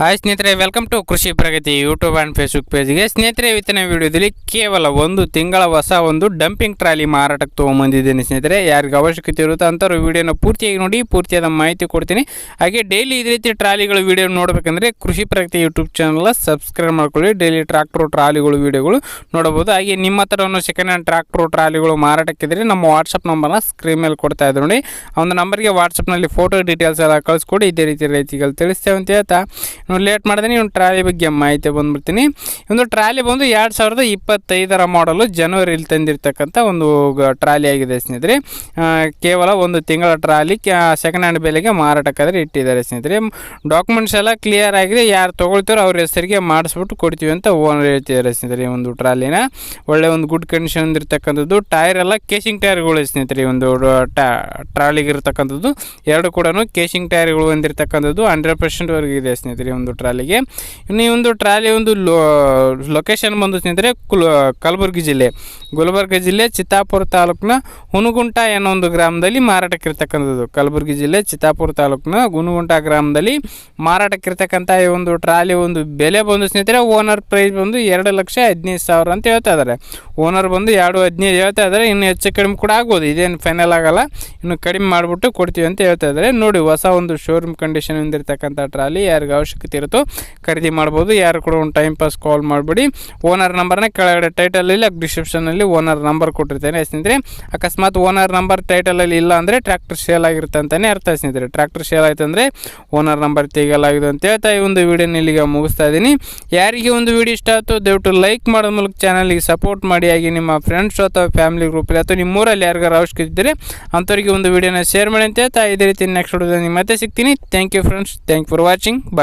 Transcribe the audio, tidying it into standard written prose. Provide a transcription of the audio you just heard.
Hi ಸ್ನೇಹಿತರೆ, welcome to ಕೃಷಿ ಪ್ರಗತಿ YouTube and Facebook ಪೇಜ್ಗೆ. ಸ್ನೇಹಿತರೆ, ಇವತ್ತಿನ ವಿಡಿಯೋದಲ್ಲಿ ಕೇವಲ ಒಂದು ತಿಂಗಳ ಹೊಸ ಒಂದು ಡಂಪಿಂಗ್ ಟ್ರಾಲಿ ಮಾರಾಟಕ್ಕೆ ತೊಗೊಂಬಂದಿದ್ದೇನೆ. ಸ್ನೇಹಿತರೆ, ಯಾರಿಗೆ ಅವಶ್ಯಕತೆ ಇರುತ್ತೋ ಅಂಥವ್ರು ವಿಡಿಯೋನ ಪೂರ್ತಿಯಾಗಿ ನೋಡಿ, ಪೂರ್ತಿಯಾದ ಮಾಹಿತಿ ಕೊಡ್ತೀನಿ. ಹಾಗೆ ಡೈಲಿ ಇದೇ ರೀತಿ ಟ್ರಾಲಿಗಳು ವಿಡಿಯೋ ನೋಡಬೇಕಂದ್ರೆ ಕೃಷಿ ಪ್ರಗತಿ ಯೂಟ್ಯೂಬ್ ಚಾನಲ್ನ ಸಬ್ಸ್ಕ್ರೈಬ್ ಮಾಡ್ಕೊಳ್ಳಿ. ಡೈಲಿ ಟ್ರಾಕ್ಟರ್ ಟ್ರಾಲಿಗಳು ವಿಡಿಯೋಗಳು ನೋಡಬಹುದು. ಹಾಗೆ ನಿಮ್ಮ ಹತ್ರವನ್ನು ಸೆಕೆಂಡ್ ಹ್ಯಾಂಡ್ ಟ್ರಾಕ್ಟರ್ ಟ್ರಾಲಿಗಳು ಮಾರಾಟಕ್ಕಿದ್ರೆ ನಮ್ಮ ವಾಟ್ಸಪ್ ನಂಬರ್ನ ಸ್ಕ್ರೀನ್ ಮೇಲೆ ಕೊಡ್ತಾ ಇದ್ರು ನೋಡಿ. ಆ ಒಂದು ನಂಬರ್ಗೆ ವಾಟ್ಸಪ್ನಲ್ಲಿ ಫೋಟೋ ಡೀಟೇಲ್ಸ್ ಎಲ್ಲ ಕಳಿಸ್ಕೊಡಿ. ಇದೇ ರೀತಿ ರೈತರಿಗೆ ತಿಳಿಸ್ತೇವೆ ಅಂತ ಹೇಳ್ತಾ ಲೇಟ್ ಮಾಡಿದೆ ಒಂದು ಟ್ರಾಲಿ ಬಗ್ಗೆ ಮಾಹಿತಿ ಬಂದ್ಬಿಡ್ತೀನಿ. ಒಂದು ಟ್ರಾಲಿ ಬಂದು 2025 ಮಾಡಲು ಜನವರಿಯಲ್ಲಿ ತಂದಿರತಕ್ಕಂಥ ಒಂದು ಟ್ರಾಲಿ ಆಗಿದೆ ಸ್ನೇಹಿತರೆ. ಕೇವಲ ಒಂದು ತಿಂಗಳ ಟ್ರಾಲಿ ಸೆಕೆಂಡ್ ಹ್ಯಾಂಡ್ ಬೆಲೆಗೆ ಮಾರಾಟಕ್ಕಾದರೆ ಇಟ್ಟಿದ್ದಾರೆ ಸ್ನೇಹಿತರೆ. ಡಾಕ್ಯುಮೆಂಟ್ಸ್ ಎಲ್ಲ ಕ್ಲಿಯರ್ ಆಗಿದೆ. ಯಾರು ತೊಗೊಳ್ತಾರೋ ಅವ್ರ ಹೆಸರಿಗೆ ಮಾಡಿಸ್ಬಿಟ್ಟು ಕೊಡ್ತೀವಿ ಅಂತ ಓನರ್ ಹೇಳ್ತಿದ್ದಾರೆ ಸ್ನೇಹಿತರೆ. ಒಂದು ಟ್ರಾಲಿನ ಒಳ್ಳೆ ಒಂದು ಗುಡ್ ಕಂಡೀಷನ್ ಇರತಕ್ಕಂಥದ್ದು. ಟೈರ್ ಎಲ್ಲ ಕೇಸಿಂಗ್ ಟೈರ್ಗಳು ಸ್ನೇಹಿತರೆ. ಒಂದು ಟ್ರಾಲಿಗೆ ಇರತಕ್ಕಂಥದ್ದು ಎರಡು ಕೂಡ ಕೇಸಿಂಗ್ ಟೈರ್ಗಳು ಹೊಂದಿರತಕ್ಕಂಥದ್ದು 100% ವರೆಗೆ ಇದೆ ಸ್ನೇಹಿತರೆ ಒಂದು ಟ್ರಾಲಿಗೆ. ಇನ್ನು ಈ ಒಂದು ಟ್ರಾಲಿ ಒಂದು ಲೊಕೇಶನ್ ಬಂದು ಸ್ನೇಹಿತರೆ ಕಲಬುರಗಿ ಜಿಲ್ಲೆ, ಗುಲ್ಬರ್ಗ ಜಿಲ್ಲೆ, ಚಿತ್ತಾಪುರ ತಾಲೂಕಿನ ಹುನಗುಂಟ ಅನ್ನೋ ಒಂದು ಗ್ರಾಮದಲ್ಲಿ ಮಾರಾಟಕ್ಕಿರ್ತಕ್ಕಂಥದ್ದು. ಕಲಬುರಗಿ ಜಿಲ್ಲೆ ಚಿತ್ತಾಪುರ ತಾಲೂಕಿನ ಹುನಗುಂಟ ಗ್ರಾಮದಲ್ಲಿ ಮಾರಾಟಕ್ಕಿರ್ತಕ್ಕಂಥ ಈ ಒಂದು ಟ್ರಾಲಿ ಒಂದು ಬೆಲೆ ಬಂದು ಸ್ನೇಹಿತರೆ ಓನರ್ ಪ್ರೈಸ್ ಬಂದು 2,15,000 ಅಂತ ಹೇಳ್ತಾ ಇದ್ದಾರೆ. ಓನರ್ ಬಂದು 2,15,000 ಹೇಳ್ತಾ ಇದ್ದಾರೆ. ಇನ್ನು ಹೆಚ್ಚು ಕಡಿಮೆ ಕೂಡ ಆಗ್ಬೋದು, ಇದೇನು ಫೈನಲ್ ಆಗಲ್ಲ, ಇನ್ನು ಕಡಿಮೆ ಮಾಡಿಬಿಟ್ಟು ಕೊಡ್ತೀವಿ ಅಂತ ಹೇಳ್ತಾ ಇದ್ದಾರೆ. ನೋಡಿ, ಹೊಸ ಒಂದು ಶೋರೂಮ್ ಕಂಡೀಷನ್ ಹೊಂದಿರತಕ್ಕಂಥ ಟ್ರಾಲಿ ಯಾರಿಗೆ ಅವಶ್ಯಕತೆ ಇರುತ್ತೋ ಖರೀದಿ ಮಾಡ್ಬೋದು. ಯಾರು ಕೂಡ ಒಂದು ಟೈಮ್ ಪಾಸ್ ಕಾಲ್ ಮಾಡಿಬಿಡಿ. ಓನರ್ ನಂಬರ್ನ ಕೆಳಗಡೆ ಟೈಟಲಲ್ಲಿ ಡಿಸ್ಕ್ರಿಪ್ಷನಲ್ಲಿ ಓನರ್ ನಂಬರ್ ಕೊಟ್ಟಿರ್ತೇನೆ ಸ್ನೇಹಿತರೆ. ಅಕಸ್ಮಾತ್ ಓನರ್ ನಂಬರ್ ಟೈಟಲಲ್ಲಿ ಇಲ್ಲ ಅಂದರೆ ಟ್ರ್ಯಾಕ್ಟರ್ ಸೇಲ್ ಆಗಿರುತ್ತೆ ಅಂತಲೇ ಅರ್ಥ ಸ್ನೇಹಿತರೆ. ಟ್ರ್ಯಾಕ್ಟರ್ ಸೇಲ್ ಆಯಿತು ಅಂದರೆ ಓನರ್ ನಂಬರ್ ತೆಗೆಯಲಾಗಿದೆ ಅಂತ ಹೇಳ್ತಾ ಈ ಒಂದು ವಿಡಿಯೋನ ಇಲ್ಲಿಗೆ ಮುಗಿಸ್ತಾ ಇದ್ದೀನಿ. ಯಾರಿಗೆ ಒಂದು ವಿಡಿಯೋ ಇಷ್ಟ ಆಯಿತು ದಯವಿಟ್ಟು ಲೈಕ್ ಮಾಡೋ ಮೂಲಕ ಚಾನಲ್ಗೆ ಸಪೋರ್ಟ್ ಮಾಡಿ. ಹಾಗೆ ನಿಮ್ಮ ಫ್ರೆಂಡ್ಸ್ ಅಥವಾ ಫ್ಯಾಮಿಲಿ ಗ್ರೂಪಲ್ಲಿ ಅಥವಾ ನಿಮ್ಮೂರಲ್ಲಿ ಯಾರಿಗಾರು ಅವಶ್ಯಕತೆ ಇದ್ದರೆ ಅಂಥವ್ರಿಗೆ ಒಂದು ವಿಡಿಯೋನ ಶೇರ್ ಮಾಡಿ ಅಂತ ಹೇಳ್ತಾ ಇದೇ ರೀತಿ ನೆಕ್ಸ್ಟ್ ವಿಡಿಯೋದಲ್ಲಿ ಮತ್ತೆ ಸಿಗ್ತೀನಿ. Thank you friends, thank for watching. Bye.